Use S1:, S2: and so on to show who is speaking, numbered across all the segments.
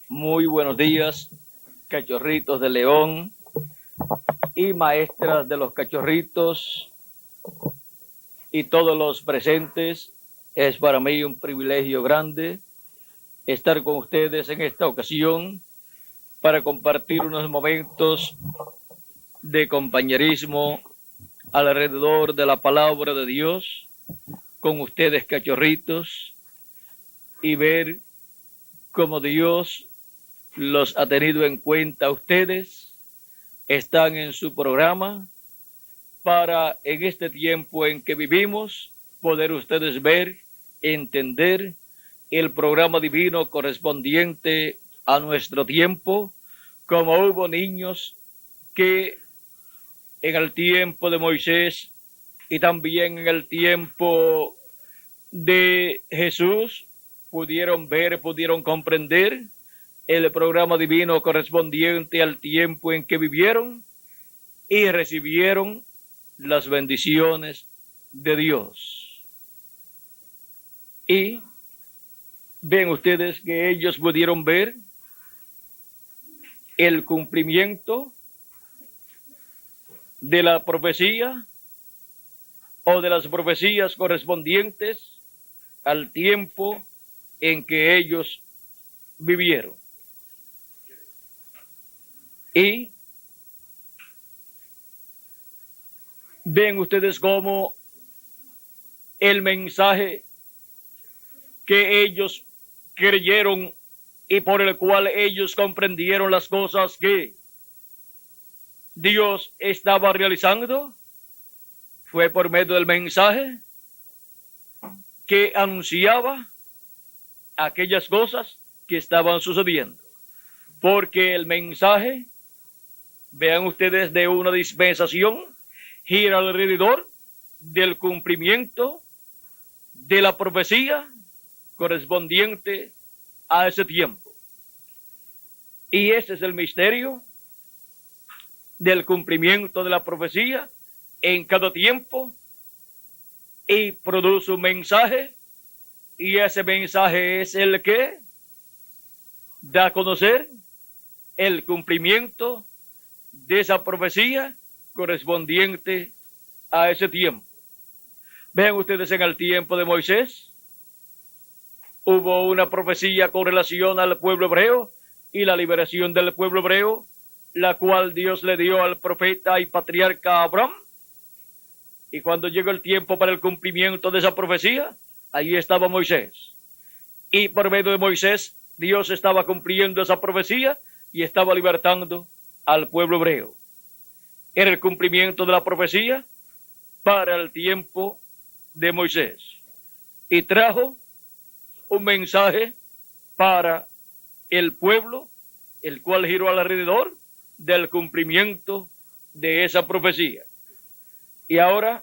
S1: Muy buenos días, cachorritos de León y maestras de los cachorritos y todos los presentes. Es para mí un privilegio grande estar con ustedes en esta ocasión para compartir unos momentos de compañerismo alrededor de la palabra de Dios con ustedes, cachorritos, y ver cómo Dios los ha tenido en cuenta a ustedes. Están en su programa para, en este tiempo en que vivimos, poder ustedes ver, entender el programa divino correspondiente a nuestro tiempo, como hubo niños que en el tiempo de Moisés y también en el tiempo de Jesús pudieron ver, pudieron comprender el programa divino correspondiente al tiempo en que vivieron y recibieron las bendiciones de Dios. Y ven ustedes que ellos pudieron ver el cumplimiento de la profecía o de las profecías correspondientes al tiempo en que ellos vivieron. Y ven ustedes cómo el mensaje que ellos creyeron y por el cual ellos comprendieron las cosas que Dios estaba realizando fue por medio del mensaje que anunciaba aquellas cosas que estaban sucediendo. Porque el mensaje, vean ustedes, de una dispensación gira alrededor del cumplimiento de la profecía correspondiente a ese tiempo. Y ese es el misterio del cumplimiento de la profecía en cada tiempo, y produce un mensaje, y ese mensaje es el que da a conocer el cumplimiento de esa profecía correspondiente a ese tiempo. Vean ustedes, en el tiempo de Moisés hubo una profecía con relación al pueblo hebreo y la liberación del pueblo hebreo, la cual Dios le dio al profeta y patriarca Abraham. Y cuando llegó el tiempo para el cumplimiento de esa profecía, allí estaba Moisés. Y por medio de Moisés, Dios estaba cumpliendo esa profecía y estaba libertando al pueblo hebreo. Era el cumplimiento de la profecía para el tiempo de Moisés. Y trajo un mensaje para el pueblo, el cual giró alrededor del cumplimiento de esa profecía. Y ahora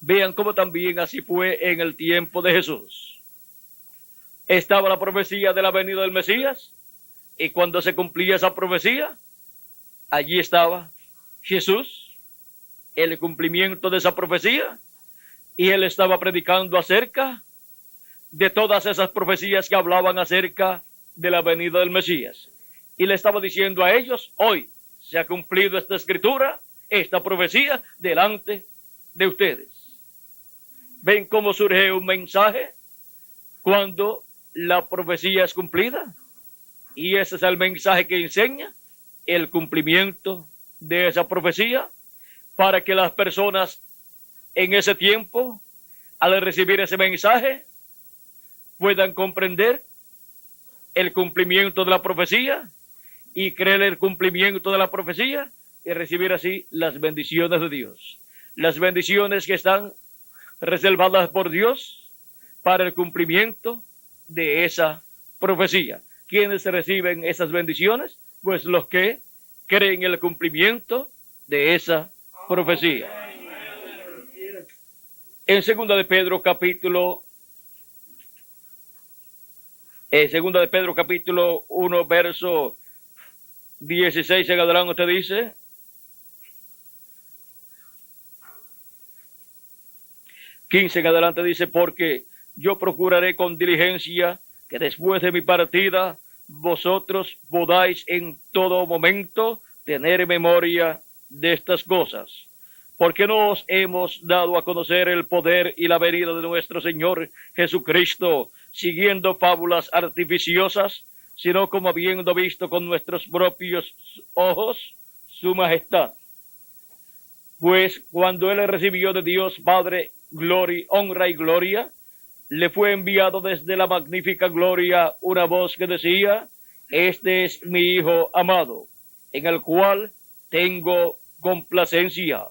S1: vean cómo también así fue en el tiempo de Jesús. Estaba la profecía de la venida del Mesías, y cuando se cumplía esa profecía, allí estaba Jesús, el cumplimiento de esa profecía, y él estaba predicando acerca de todas esas profecías que hablaban acerca de la venida del Mesías. Y le estaba diciendo a ellos: hoy se ha cumplido esta escritura, esta profecía, delante de ustedes. ¿Ven cómo surge un mensaje cuando la profecía es cumplida? Y ese es el mensaje que enseña el cumplimiento de esa profecía, para que las personas en ese tiempo, al recibir ese mensaje, puedan comprender el cumplimiento de la profecía y creer el cumplimiento de la profecía y recibir así las bendiciones de Dios. Las bendiciones que están reservadas por Dios para el cumplimiento de esa profecía. ¿Quiénes reciben esas bendiciones? Pues los que creen en el cumplimiento de esa profecía. En segunda de Pedro capítulo 1, verso 16 en adelante dice: ...15 en adelante dice: porque yo procuraré con diligencia que después de mi partida vosotros podáis en todo momento tener memoria de estas cosas, porque no os hemos dado a conocer el poder y la venida de nuestro Señor Jesucristo, siguiendo fábulas artificiosas, sino como habiendo visto con nuestros propios ojos su majestad. Pues cuando él recibió de Dios Padre gloria, honra y gloria, le fue enviado desde la magnífica gloria una voz que decía: este es mi Hijo amado, en el cual tengo complacencia.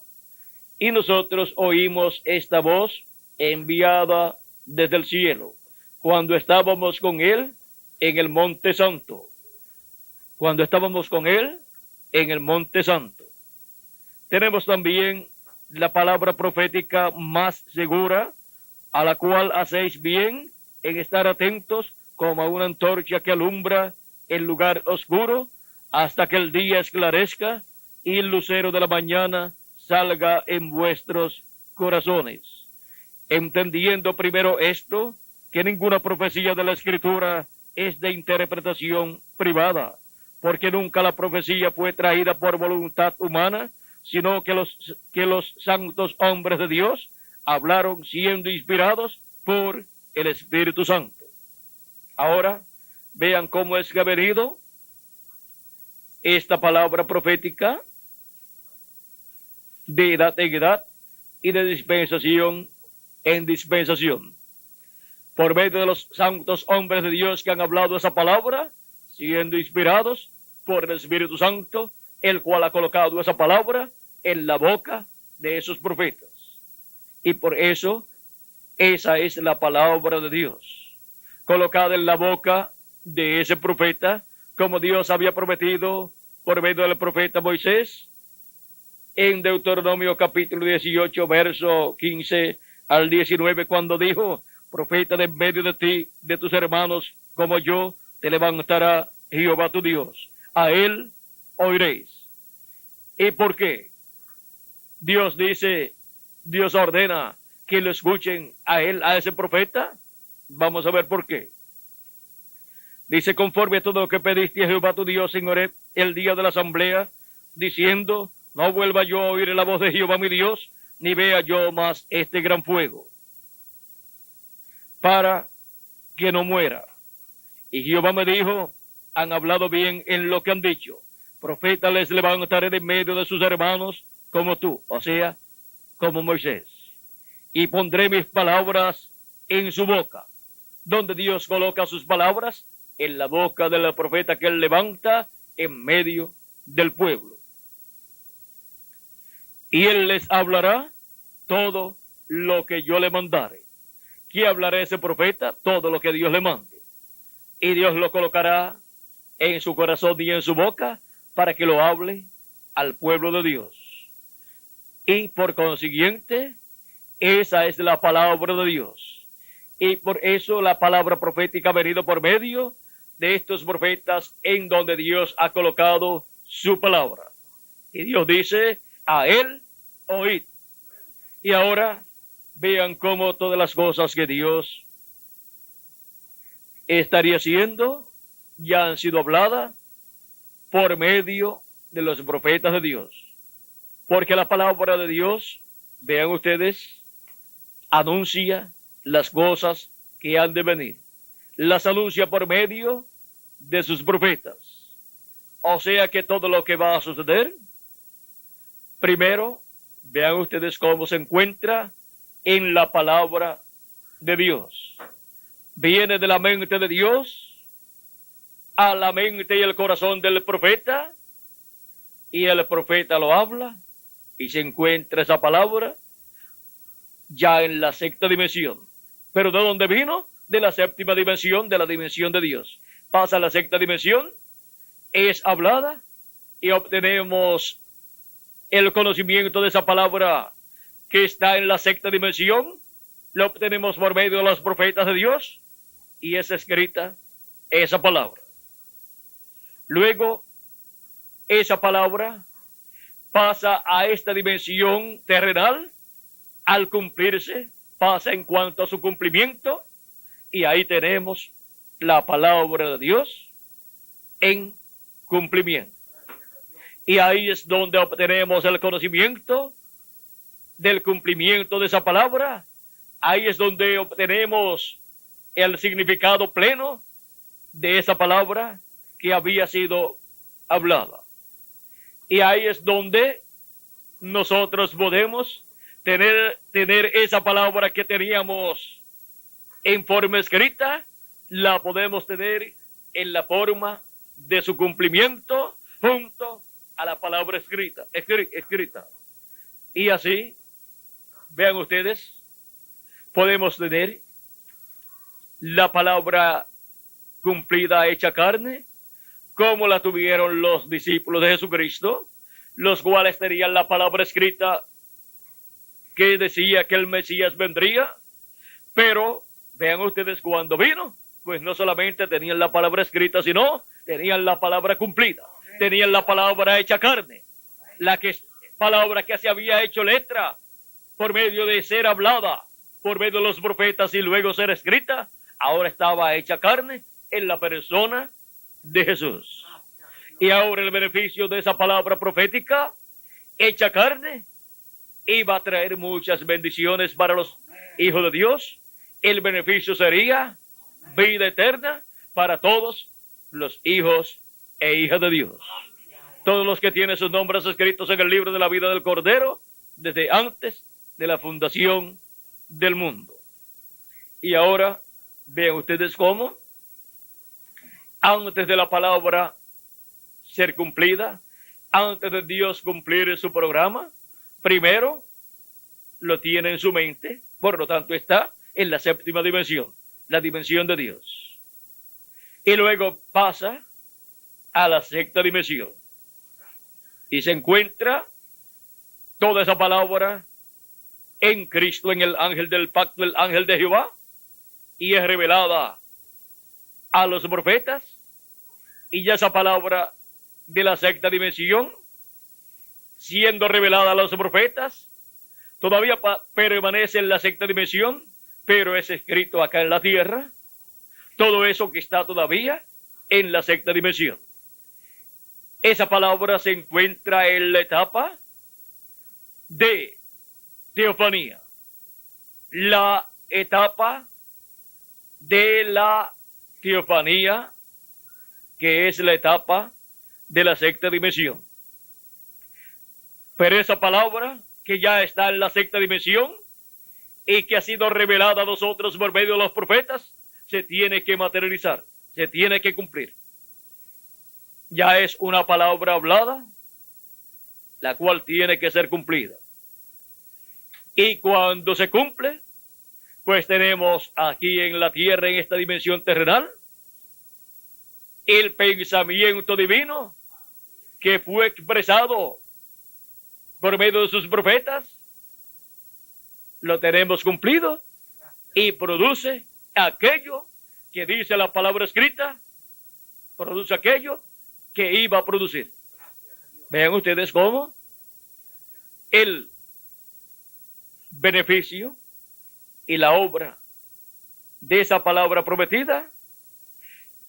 S1: Y nosotros oímos esta voz enviada desde el cielo, cuando estábamos con él en el Monte Santo. Cuando estábamos con él en el Monte Santo. Tenemos también la palabra profética más segura, a la cual hacéis bien en estar atentos como a una antorcha que alumbra el lugar oscuro hasta que el día esclarezca y el lucero de la mañana salga en vuestros corazones. Entendiendo primero esto, que ninguna profecía de la Escritura es de interpretación privada, porque nunca la profecía fue traída por voluntad humana, sino que los santos hombres de Dios hablaron siendo inspirados por el Espíritu Santo. Ahora, vean cómo es que ha venido esta palabra profética de edad en edad y de dispensación en dispensación. Por medio de los santos hombres de Dios que han hablado esa palabra, siendo inspirados por el Espíritu Santo, el cual ha colocado esa palabra en la boca de esos profetas. Y por eso, esa es la palabra de Dios, colocada en la boca de ese profeta, como Dios había prometido por medio del profeta Moisés, en Deuteronomio capítulo 18, verso 15 al 19, cuando dijo: profeta de en medio de ti, de tus hermanos, como yo, te levantará Jehová tu Dios. A él oiréis. ¿Y por qué? Dios dice, Dios ordena que lo escuchen a él, a ese profeta. Vamos a ver por qué. Dice: conforme a todo lo que pediste a Jehová tu Dios en Horeb, el día de la asamblea, diciendo: no vuelva yo a oír la voz de Jehová mi Dios, ni vea yo más este gran fuego, para que no muera. Y Jehová me dijo: han hablado bien en lo que han dicho. Profeta les levantaré de medio de sus hermanos como tú, o sea, como Moisés. Y pondré mis palabras en su boca. Donde Dios coloca sus palabras, en la boca del profeta que él levanta en medio del pueblo. Y él les hablará todo lo que yo le mandare. ¿Qué hablará ese profeta? Todo lo que Dios le mande. Y Dios lo colocará en su corazón y en su boca para que lo hable al pueblo de Dios. Y por consiguiente, esa es la palabra de Dios. Y por eso la palabra profética ha venido por medio de estos profetas en donde Dios ha colocado su palabra. Y Dios dice: a él oíd. Y ahora vean cómo todas las cosas que Dios estaría haciendo ya han sido habladas por medio de los profetas de Dios. Porque la palabra de Dios, vean ustedes, anuncia las cosas que han de venir. Las anuncia por medio de sus profetas. O sea que todo lo que va a suceder, primero, vean ustedes cómo se encuentra en la palabra de Dios. Viene de la mente de Dios a la mente y el corazón del profeta, y el profeta lo habla, y se encuentra esa palabra ya en la sexta dimensión. ¿Pero de dónde vino? De la séptima dimensión, de la dimensión de Dios. Pasa a la sexta dimensión, es hablada, y obtenemos el conocimiento de esa palabra que está en la sexta dimensión. Lo obtenemos por medio de los profetas de Dios, y es escrita esa palabra. Luego, esa palabra pasa a esta dimensión terrenal. Al cumplirse, pasa en cuanto a su cumplimiento, y ahí tenemos la palabra de Dios en cumplimiento. Y ahí es donde obtenemos el conocimiento del cumplimiento de esa palabra. Ahí es donde obtenemos el significado pleno de esa palabra que había sido hablada. Y ahí es donde nosotros podemos tener esa palabra que teníamos en forma escrita, la podemos tener en la forma de su cumplimiento junto a la palabra escrita. Y así, vean ustedes, podemos tener la palabra cumplida hecha carne, como la tuvieron los discípulos de Jesucristo, los cuales tenían la palabra escrita que decía que el Mesías vendría, pero vean ustedes cuando vino, pues no solamente tenían la palabra escrita, sino tenían la palabra cumplida, tenían la palabra hecha carne, palabra que se había hecho letra por medio de ser hablada por medio de los profetas y luego ser escrita, ahora estaba hecha carne en la persona de Jesús. Y ahora el beneficio de esa palabra profética hecha carne iba a traer muchas bendiciones para los hijos de Dios. El beneficio sería vida eterna para todos los hijos e hijas de Dios. Todos los que tienen sus nombres escritos en el libro de la vida del Cordero desde antes de la fundación del mundo. Y ahora vean ustedes cómo antes de la palabra ser cumplida, antes de Dios cumplir su programa, primero lo tiene en su mente, por lo tanto está en la séptima dimensión, la dimensión de Dios. Y luego pasa a la sexta dimensión y se encuentra toda esa palabra en Cristo, en el ángel del pacto, el ángel de Jehová, y es revelada a los profetas, y ya esa palabra de la sexta dimensión, siendo revelada a los profetas, todavía permanece en la sexta dimensión, pero es escrito acá en la tierra, todo eso que está todavía en la sexta dimensión. Esa palabra se encuentra en la etapa de teofanía, la etapa de la teofanía, que es la etapa de la sexta dimensión. Pero esa palabra que ya está en la sexta dimensión y que ha sido revelada a nosotros por medio de los profetas, se tiene que materializar, se tiene que cumplir. Ya es una palabra hablada, la cual tiene que ser cumplida. Y cuando se cumple, pues tenemos aquí en la tierra, en esta dimensión terrenal, el pensamiento divino que fue expresado por medio de sus profetas, lo tenemos cumplido y produce aquello que dice la palabra escrita, produce aquello que iba a producir. Vean ustedes cómo el beneficio y la obra de esa palabra prometida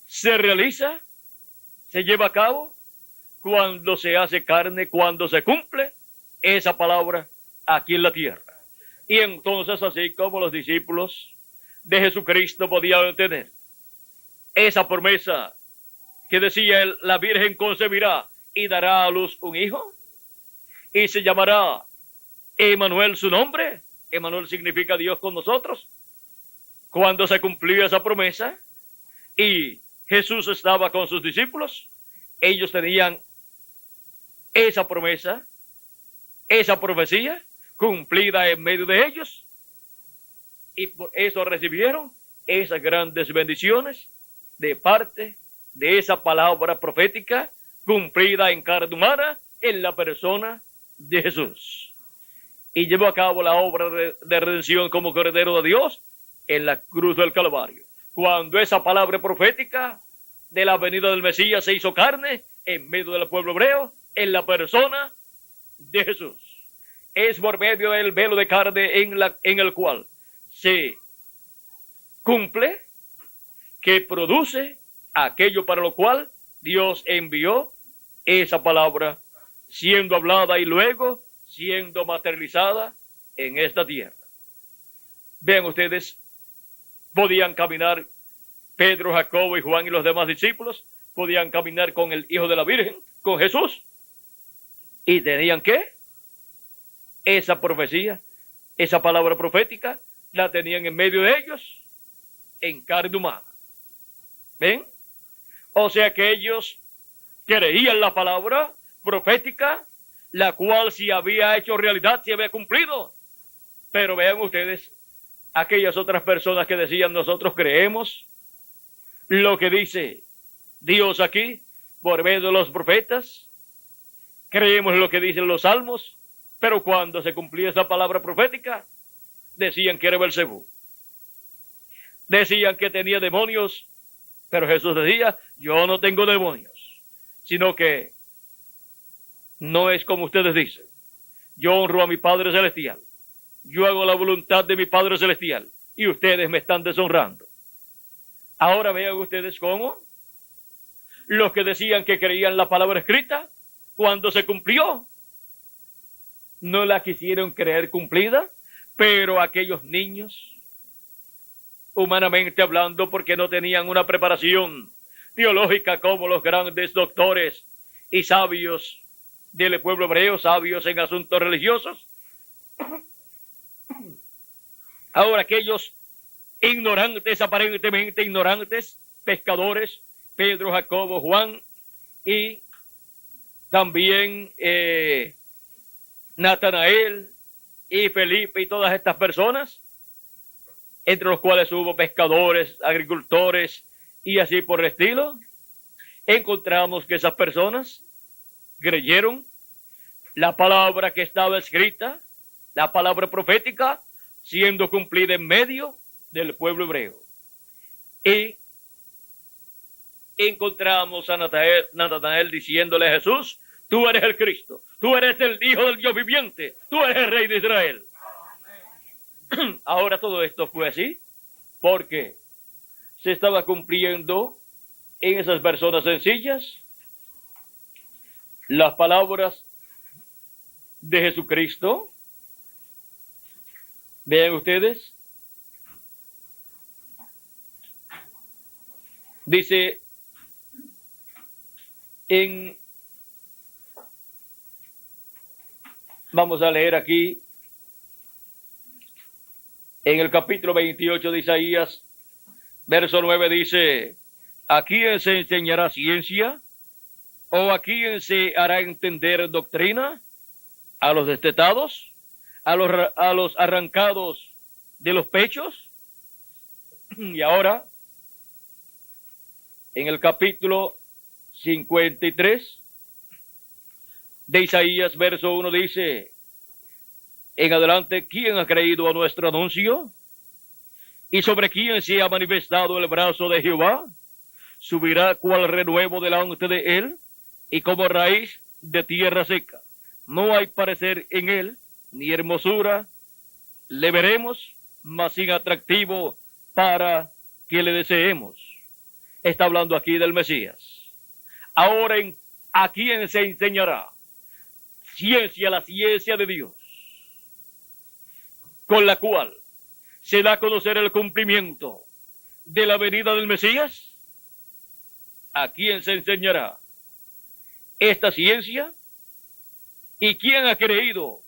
S1: se realiza, se lleva a cabo cuando se hace carne, cuando se cumple esa palabra aquí en la tierra. Y entonces, así como los discípulos de Jesucristo podían tener esa promesa que decía él, la Virgen concebirá y dará a luz un hijo y se llamará Emmanuel su nombre. Emmanuel significa Dios con nosotros. Cuando se cumplió esa promesa y Jesús estaba con sus discípulos, ellos tenían esa promesa, esa profecía cumplida en medio de ellos, y por eso recibieron esas grandes bendiciones de parte de esa palabra profética cumplida en carne humana en la persona de Jesús. Y llevó a cabo la obra de redención como Cordero de Dios en la cruz del Calvario. Cuando esa palabra profética de la venida del Mesías se hizo carne en medio del pueblo hebreo en la persona de Jesús. Es por medio del velo de carne en el cual se cumple, que produce aquello para lo cual Dios envió esa palabra siendo hablada y luego siendo materializada en esta tierra. Vean ustedes, podían caminar Pedro, Jacobo y Juan y los demás discípulos, podían caminar con el Hijo de la Virgen, con Jesús, y tenían que esa profecía, esa palabra profética, la tenían en medio de ellos, en carne humana. ¿Ven? O sea que ellos creían la palabra profética, la cual se había hecho realidad, se había cumplido. Pero vean ustedes, aquellas otras personas que decían, nosotros creemos lo que dice Dios aquí, por medio de los profetas, creemos lo que dicen los salmos, pero cuando se cumplía esa palabra profética, decían que era Belcebú. Decían que tenía demonios, pero Jesús decía, yo no tengo demonios, sino que no es como ustedes dicen. Yo honro a mi Padre Celestial. Yo hago la voluntad de mi Padre Celestial y ustedes me están deshonrando. Ahora vean ustedes cómo los que decían que creían la palabra escrita, cuando se cumplió, no la quisieron creer cumplida, pero aquellos niños, humanamente hablando, porque no tenían una preparación teológica como los grandes doctores y sabios del pueblo hebreo, sabios en asuntos religiosos. Ahora aquellos ignorantes, aparentemente ignorantes, pescadores, Pedro, Jacobo, Juan y también Natanael y Felipe y todas estas personas, entre los cuales hubo pescadores, agricultores y así por el estilo, encontramos que esas personas creyeron la palabra que estaba escrita, la palabra profética, siendo cumplida en medio del pueblo hebreo. Y encontramos a Natanael diciéndole a Jesús, tú eres el Cristo, tú eres el Hijo del Dios viviente, tú eres el Rey de Israel. Ahora todo esto fue así porque se estaba cumpliendo en esas personas sencillas las palabras de Jesucristo. Vean ustedes, dice vamos a leer aquí en el capítulo 28 de Isaías, verso 9 dice, ¿a quién se enseñará ciencia? ¿O a quién se hará entender doctrina? ¿A los destetados? ¿A los arrancados de los pechos? Y ahora, en el capítulo 53 de Isaías, verso 1 dice, en adelante, ¿quién ha creído a nuestro anuncio? ¿Y sobre quién se ha manifestado el brazo de Jehová? Subirá cual renuevo delante de él, y como raíz de tierra seca. No hay parecer en él, ni hermosura. Le veremos, mas sin atractivo para que le deseemos. Está hablando aquí del Mesías. Ahora, ¿a quién se enseñará? Ciencia, la ciencia de Dios, con la cual se da a conocer el cumplimiento de la venida del Mesías. ¿A quién se enseñará esta ciencia? ¿Y quién ha creído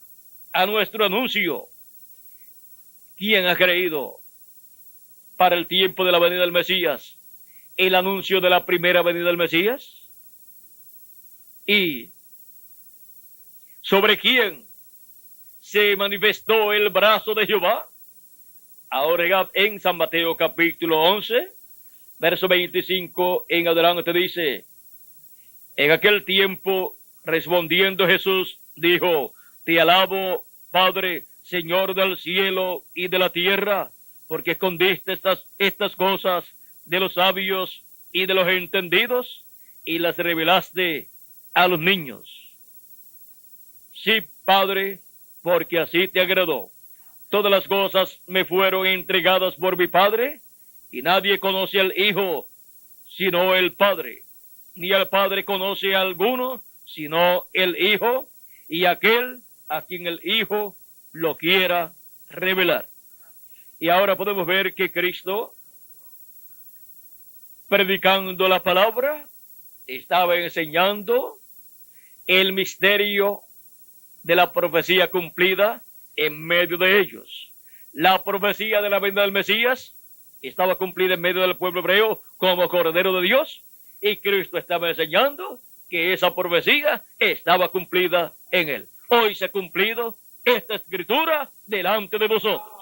S1: a nuestro anuncio? ¿Quién ha creído para el tiempo de la venida del Mesías el anuncio de la primera venida del Mesías? ¿Y sobre quién se manifestó el brazo de Jehová? Ahora en San Mateo capítulo 11, verso 25 en adelante dice, en aquel tiempo respondiendo Jesús dijo, te alabo, Padre, Señor del cielo y de la tierra, porque escondiste estas cosas de los sabios y de los entendidos y las revelaste a los niños. Sí, Padre, porque así te agradó. Todas las cosas me fueron entregadas por mi Padre, y nadie conoce al Hijo sino el Padre, ni el Padre conoce a alguno, sino el Hijo, y aquel a quien el Hijo lo quiera revelar. Y ahora podemos ver que Cristo, predicando la palabra, estaba enseñando el misterio de la profecía cumplida en medio de ellos. La profecía de la venida del Mesías estaba cumplida en medio del pueblo hebreo como Cordero de Dios, y Cristo estaba enseñando que esa profecía estaba cumplida en él. Hoy se ha cumplido esta escritura delante de vosotros.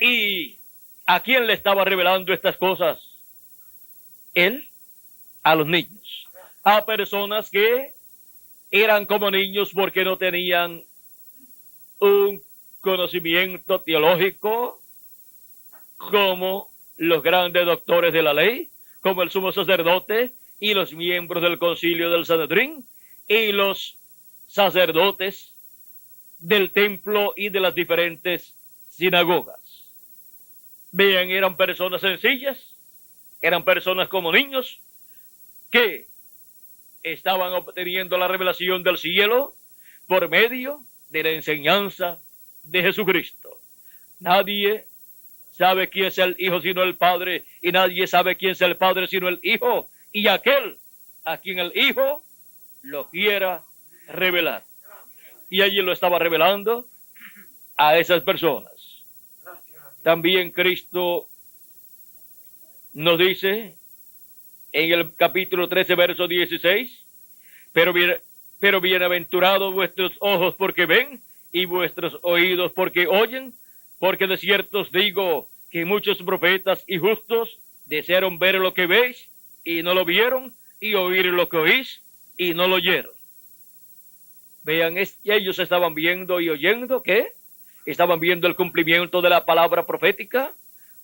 S1: ¿Y a quién le estaba revelando estas cosas? Él, a los niños, a personas que eran como niños porque no tenían un conocimiento teológico como los grandes doctores de la ley, como el sumo sacerdote y los miembros del concilio del Sanedrín y los sacerdotes del templo y de las diferentes sinagogas. Vean, eran personas sencillas, eran personas como niños que estaban obteniendo la revelación del cielo por medio de la enseñanza de Jesucristo. Nadie sabe quién es el Hijo sino el Padre, y nadie sabe quién es el Padre sino el Hijo, y aquel a quien el Hijo lo quiera revelar. Y allí lo estaba revelando a esas personas. También Cristo nos dice en el capítulo 13, verso 16, pero bienaventurados vuestros ojos porque ven y vuestros oídos porque oyen, porque de cierto os digo que muchos profetas y justos desearon ver lo que veis y no lo vieron, y oír lo que oís y no lo oyeron. Vean, ellos estaban viendo y oyendo, ¿qué? Estaban viendo el cumplimiento de la palabra profética,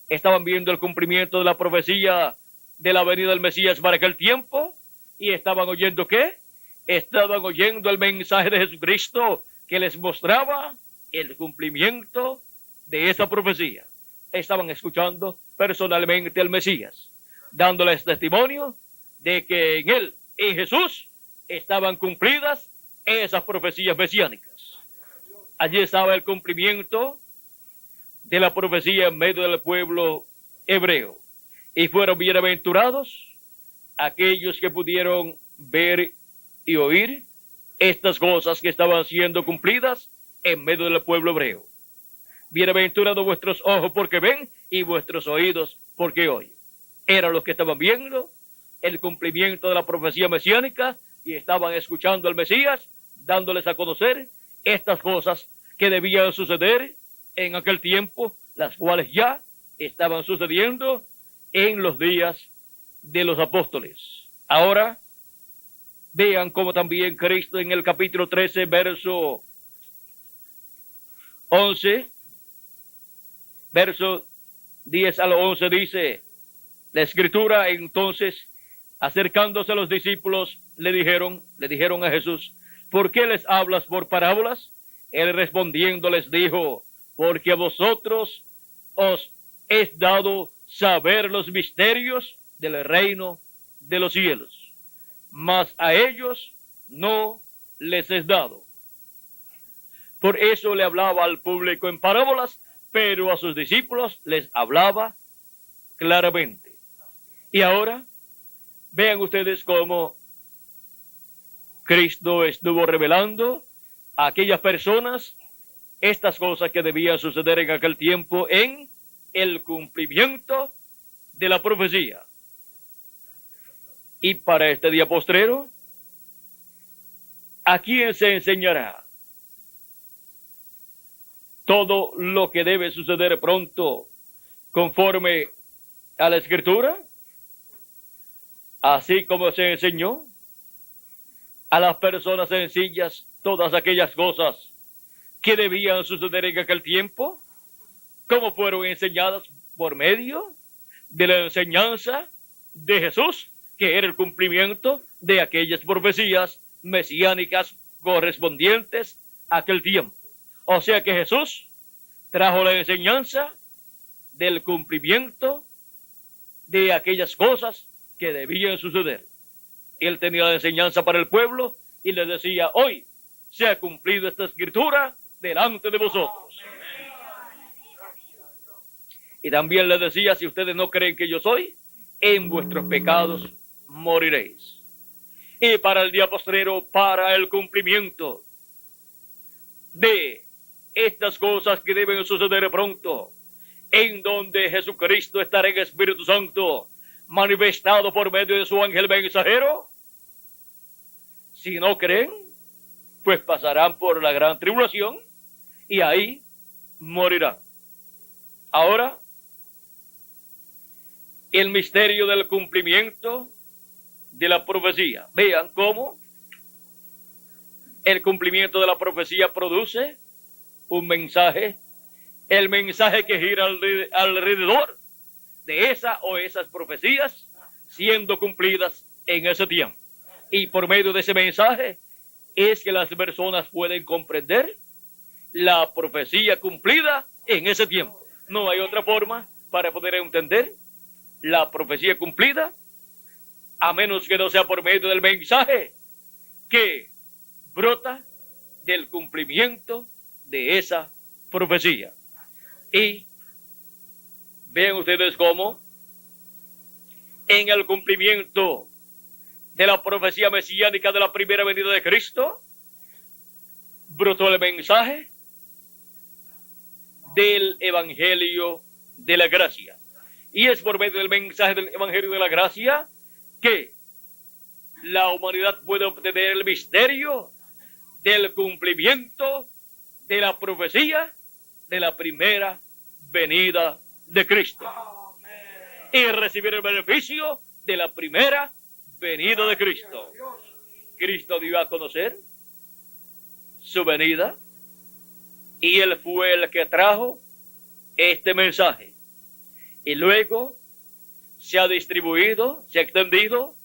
S1: estaban viendo el cumplimiento de la profecía de la venida del Mesías para aquel tiempo, y estaban oyendo, ¿qué? Estaban oyendo el mensaje de Jesucristo que les mostraba el cumplimiento de esa profecía. Estaban escuchando personalmente al Mesías, dándoles testimonio de que en él, en Jesús, estaban cumplidas esas profecías mesiánicas. Allí estaba el cumplimiento de la profecía en medio del pueblo hebreo. Y fueron bienaventurados aquellos que pudieron ver y oír estas cosas que estaban siendo cumplidas en medio del pueblo hebreo. Bienaventurados vuestros ojos porque ven y vuestros oídos porque oyen. Eran los que estaban viendo el cumplimiento de la profecía mesiánica y estaban escuchando al Mesías, dándoles a conocer estas cosas que debían suceder en aquel tiempo, las cuales ya estaban sucediendo en los días de los apóstoles. Ahora, vean cómo también Cristo en el capítulo 13, verso 11, verso 10 al 11 dice, la Escritura: entonces, acercándose a los discípulos, le dijeron a Jesús, ¿por qué les hablas por parábolas? Él respondiendo les dijo, porque a vosotros os es dado saber los misterios del reino de los cielos, mas a ellos no les es dado. Por eso le hablaba al público en parábolas, pero a sus discípulos les hablaba claramente. Y ahora, vean ustedes cómo Cristo estuvo revelando a aquellas personas estas cosas que debían suceder en aquel tiempo en el cumplimiento de la profecía. Y para este día postrero, ¿a quién se enseñará todo lo que debe suceder pronto conforme a la Escritura? Así como se enseñó a las personas sencillas todas aquellas cosas que debían suceder en aquel tiempo, como fueron enseñadas por medio de la enseñanza de Jesús, que era el cumplimiento de aquellas profecías mesiánicas correspondientes a aquel tiempo. O sea que Jesús trajo la enseñanza del cumplimiento de aquellas cosas que debían suceder. Él tenía la enseñanza para el pueblo y les decía: hoy se ha cumplido esta escritura delante de vosotros. Y también les decía: si ustedes no creen que yo soy, en vuestros pecados moriréis. Y para el día postrero, para el cumplimiento de estas cosas que deben suceder pronto, en donde Jesucristo estará en Espíritu Santo, manifestado por medio de su ángel mensajero, si no creen, pues pasarán por la gran tribulación y ahí morirán. Ahora, el misterio del cumplimiento de la profecía. Vean cómo el cumplimiento de la profecía produce un mensaje, el mensaje que gira alrededor de esa o esas profecías siendo cumplidas en ese tiempo. Y por medio de ese mensaje es que las personas pueden comprender la profecía cumplida en ese tiempo. No hay otra forma para poder entender la profecía cumplida, a menos que no sea por medio del mensaje que brota del cumplimiento de esa profecía. Y vean ustedes cómo en el cumplimiento de la profecía mesiánica de la primera venida de Cristo, brotó el mensaje del Evangelio de la Gracia. Y es por medio del mensaje del Evangelio de la Gracia que la humanidad puede obtener el misterio del cumplimiento de la profecía de la primera venida de Cristo. Y recibir el beneficio de la primera venida de Cristo. Cristo dio a conocer su venida y Él fue el que trajo este mensaje. Y luego se ha distribuido, se ha extendido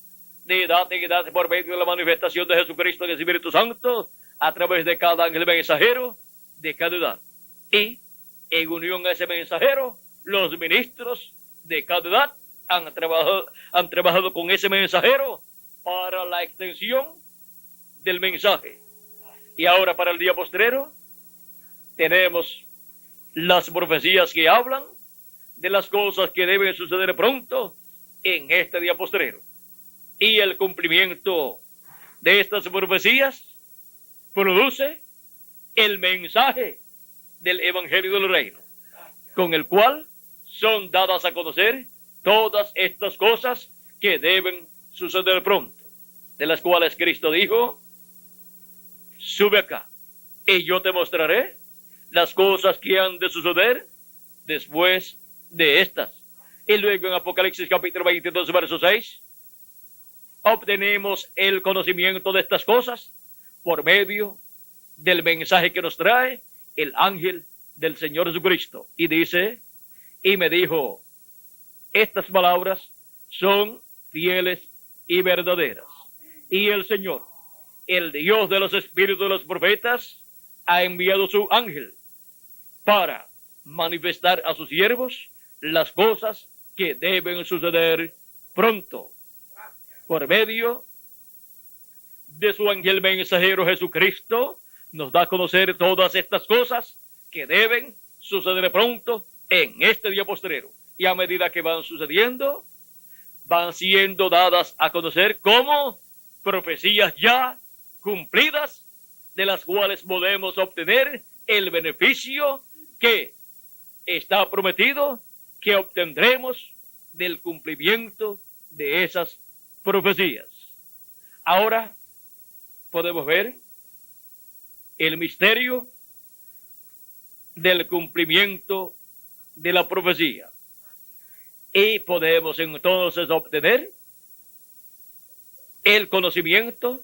S1: de edad en edad por medio de la manifestación de Jesucristo en el Espíritu Santo a través de cada ángel mensajero de cada edad. Y en unión a ese mensajero, los ministros de cada edad han trabajado con ese mensajero para la extensión del mensaje. Y ahora para el día postrero tenemos las profecías que hablan de las cosas que deben suceder pronto en este día postrero. Y el cumplimiento de estas profecías produce el mensaje del Evangelio del Reino, con el cual son dadas a conocer todas estas cosas que deben suceder pronto, de las cuales Cristo dijo: sube acá y yo te mostraré las cosas que han de suceder después de estas. Y luego en Apocalipsis capítulo 22 verso 6 obtenemos el conocimiento de estas cosas por medio del mensaje que nos trae el ángel del Señor Jesucristo. Y dice: y me dijo, estas palabras son fieles y verdaderas. Y el Señor, el Dios de los espíritus de los profetas, ha enviado su ángel para manifestar a sus siervos las cosas que deben suceder pronto. Por medio de su ángel mensajero Jesucristo, nos da a conocer todas estas cosas que deben suceder pronto en este día postrero. Y a medida que van sucediendo, van siendo dadas a conocer como profecías ya cumplidas, de las cuales podemos obtener el beneficio que está prometido, que obtendremos del cumplimiento de esas profecías. Ahora podemos ver el misterio del cumplimiento de la profecía. Y podemos entonces obtener el conocimiento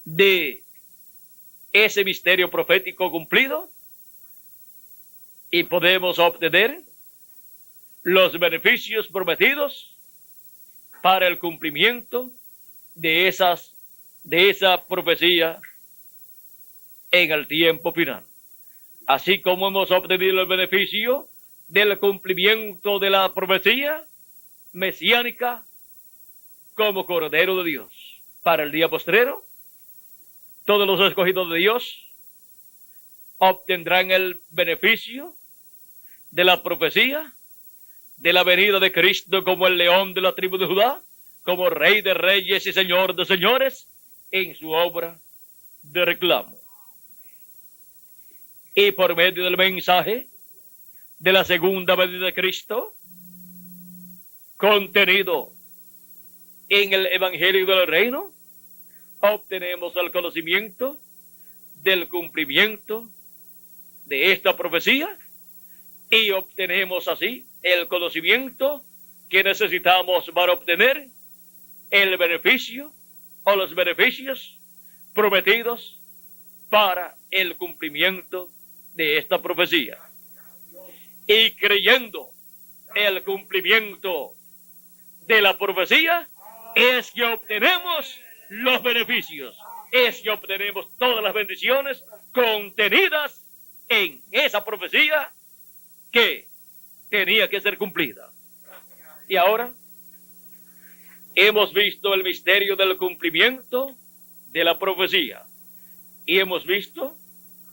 S1: de ese misterio profético cumplido y podemos obtener los beneficios prometidos para el cumplimiento de esa profecía en el tiempo final. Así como hemos obtenido el beneficio del cumplimiento de la profecía mesiánica como Cordero de Dios. Para el día postrero, todos los escogidos de Dios obtendrán el beneficio de la profecía de la venida de Cristo como el león de la tribu de Judá, como Rey de reyes y Señor de señores, en su obra de reclamo. Y por medio del mensaje de la segunda venida de Cristo, contenido en el Evangelio del Reino, obtenemos el conocimiento del cumplimiento de esta profecía y obtenemos así el conocimiento que necesitamos para obtener el beneficio o los beneficios prometidos para el cumplimiento de esta profecía. Y creyendo el cumplimiento de la profecía, es que obtenemos los beneficios, es que obtenemos todas las bendiciones contenidas en esa profecía que tenía que ser cumplida. Y ahora hemos visto el misterio del cumplimiento de la profecía y hemos visto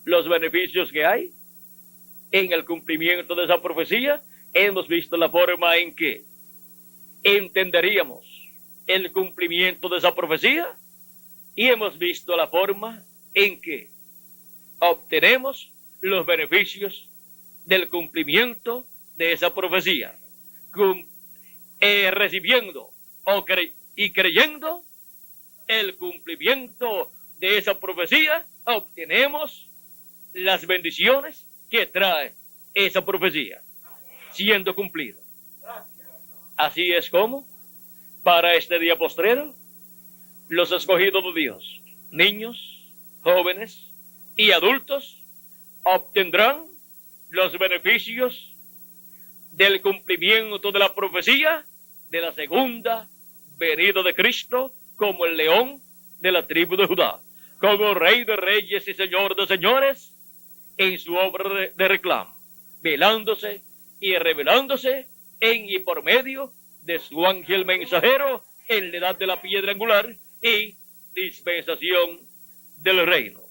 S1: los beneficios que hay en el cumplimiento de esa profecía. Hemos visto la forma en que entenderíamos el cumplimiento de esa profecía y hemos visto la forma en que obtenemos los beneficios del cumplimiento de esa profecía, recibiendo y creyendo el cumplimiento de esa profecía, obtenemos las bendiciones que trae esa profecía siendo cumplida. Así es como para este día postrero los escogidos de Dios, niños, jóvenes y adultos, obtendrán los beneficios del cumplimiento de la profecía de la segunda venida de Cristo como el león de la tribu de Judá, como Rey de reyes y Señor de señores en su obra de reclamo, velándose y revelándose en y por medio de su ángel mensajero en la edad de la piedra angular y dispensación del reino.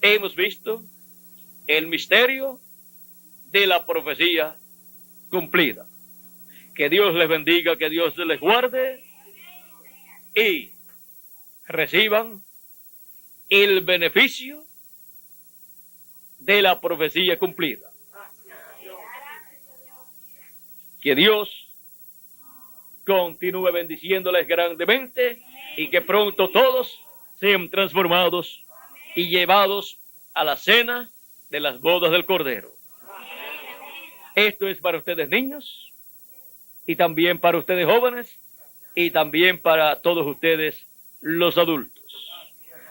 S1: Hemos visto el misterio de la profecía cumplida. Que Dios les bendiga, que Dios les guarde y reciban el beneficio de la profecía cumplida. Que Dios continúe bendiciéndoles grandemente y que pronto todos sean transformados y llevados a la cena de las bodas del Cordero. Esto es para ustedes niños y también para ustedes jóvenes y también para todos ustedes los adultos.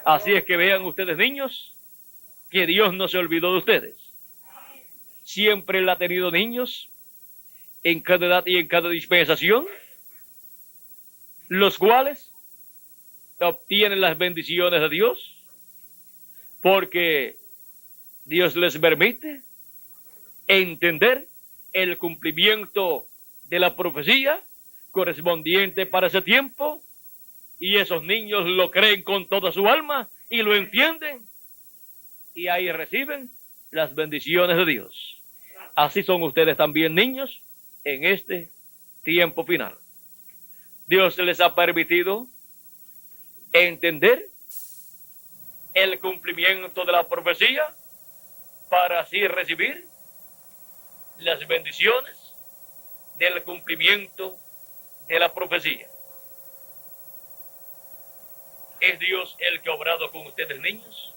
S1: Así es que vean ustedes niños que Dios no se olvidó de ustedes. Siempre Él ha tenido niños en cada edad y en cada dispensación, los cuales obtienen las bendiciones de Dios porque Dios les permite entender el cumplimiento de la profecía correspondiente para ese tiempo, y esos niños lo creen con toda su alma y lo entienden, y ahí reciben las bendiciones de Dios. Así son ustedes también niños en este tiempo final. Dios les ha permitido entender el cumplimiento de la profecía para así recibir las bendiciones del cumplimiento de la profecía. Es Dios el que ha obrado con ustedes niños,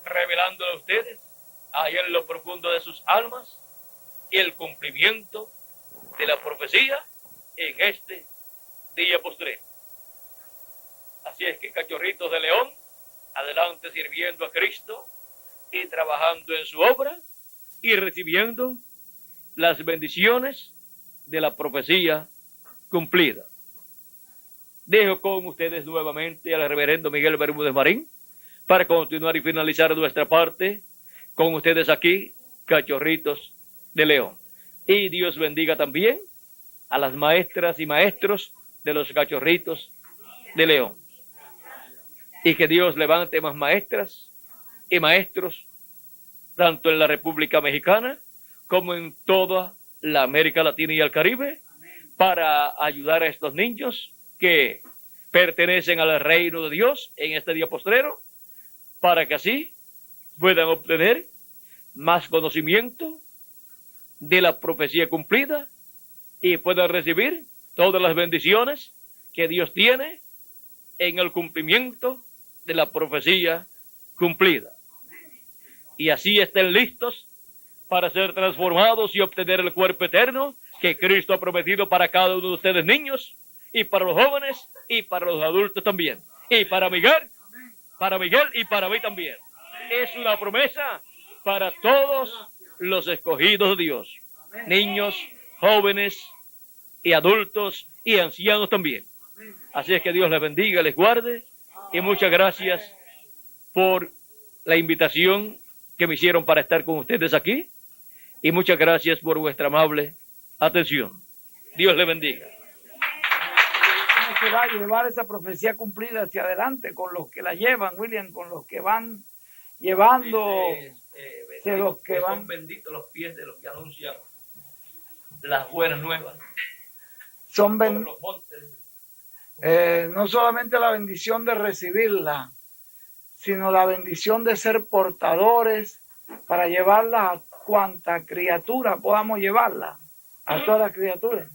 S1: revelándole a ustedes allá en lo profundo de sus almas el cumplimiento de la profecía en este día postrero. Así es que, cachorritos de león, adelante sirviendo a Cristo y trabajando en su obra y recibiendo las bendiciones de la profecía cumplida. Dejo con ustedes nuevamente al reverendo Miguel Bermúdez Marín para continuar y finalizar nuestra parte con ustedes aquí, cachorritos de león. Y Dios bendiga también a las maestras y maestros de los Cachorritos de León. Y que Dios levante más maestras y maestros, tanto en la República Mexicana como en toda la América Latina y el Caribe, para ayudar a estos niños que pertenecen al reino de Dios en este día postrero, para que así puedan obtener más conocimiento de la profecía cumplida y puedan recibir todas las bendiciones que Dios tiene en el cumplimiento de la profecía cumplida. Y así estén listos para ser transformados y obtener el cuerpo eterno que Cristo ha prometido para cada uno de ustedes niños, y para los jóvenes y para los adultos también, y para Miguel y para mí también. Es una promesa para todos los escogidos de Dios, niños, jóvenes y adultos y ancianos también. Así es que Dios les bendiga, les guarde, y muchas gracias por la invitación que me hicieron para estar con ustedes aquí, y muchas gracias por vuestra amable atención. Dios les bendiga.
S2: ¿Cómo se va a llevar esa profecía cumplida hacia adelante con los que la llevan, William, con los que van llevando?
S1: Dice, los que van, son benditos los pies de los que anuncian las buenas nuevas.
S2: Son los montes. No solamente la bendición de recibirla, sino la bendición de ser portadores para llevarla a cuanta criatura podamos llevarla, a todas las criaturas.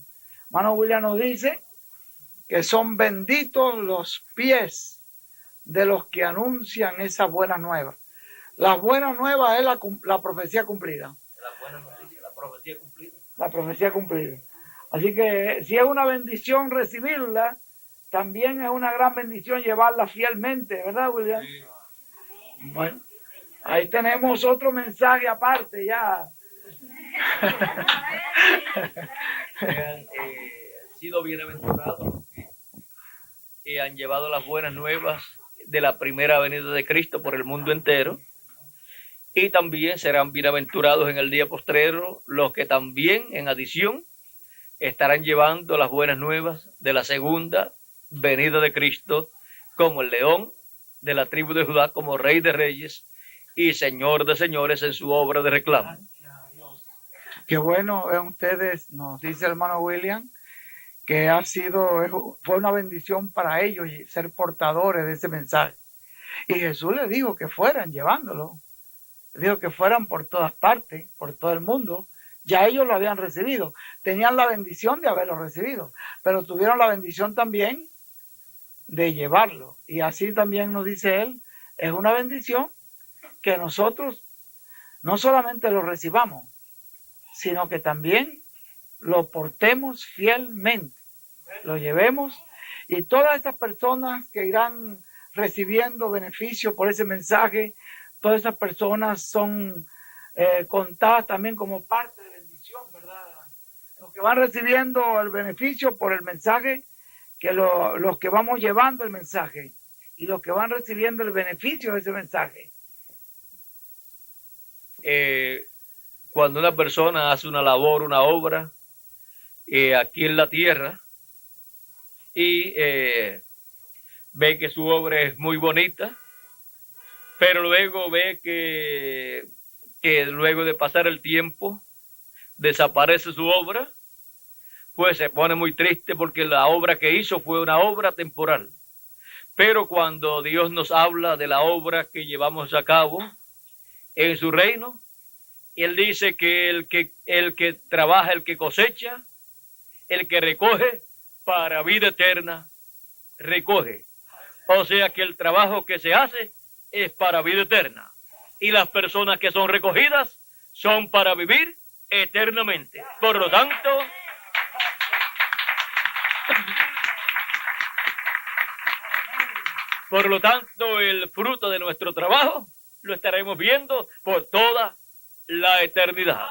S2: Hermano William nos dice que son benditos los pies de los que anuncian esas buenas nuevas. Las buenas nuevas es la profecía cumplida.
S1: La buena noticia, la profecía cumplida.
S2: La profecía cumplida. Así que si es una bendición recibirla, también es una gran bendición llevarla fielmente, ¿verdad, William?
S1: Sí.
S2: Bueno, ahí tenemos otro mensaje aparte ya.
S1: Han sido bienaventurados los que han llevado las buenas nuevas de la primera venida de Cristo por el mundo entero, y también serán bienaventurados en el día postrero los que también, en adición, estarán llevando las buenas nuevas de la segunda venida de Cristo como el león de la tribu de Judá, como Rey de Reyes y Señor de Señores en su obra de reclamo.
S2: Qué bueno ven ustedes, nos dice el hermano William, que fue una bendición para ellos ser portadores de ese mensaje. Y Jesús les dijo que fueran llevándolo. Les dijo que fueran por todas partes, por todo el mundo. Ya ellos lo habían recibido. Tenían la bendición de haberlo recibido, pero tuvieron la bendición también de llevarlo. Y así también nos dice él, es una bendición que nosotros no solamente lo recibamos, sino que también lo portemos fielmente, lo llevemos, y todas esas personas que irán recibiendo beneficio por ese mensaje, todas esas personas son contadas también como parte de bendición, ¿verdad? Los que van recibiendo el beneficio por el mensaje, que los que vamos llevando el mensaje, y los que van recibiendo el beneficio de ese mensaje.
S1: Cuando una persona hace una labor, una obra, aquí en la tierra, y ve que su obra es muy bonita, pero luego ve que luego de pasar el tiempo desaparece su obra, pues se pone muy triste porque la obra que hizo fue una obra temporal. Pero cuando Dios nos habla de la obra que llevamos a cabo en su reino, Él dice que el que trabaja, el que cosecha, el que recoge, para vida eterna recoge. O sea que el trabajo que se hace es para vida eterna. Y las personas que son recogidas son para vivir eternamente. Por lo tanto, el fruto de nuestro trabajo lo estaremos viendo por toda la eternidad.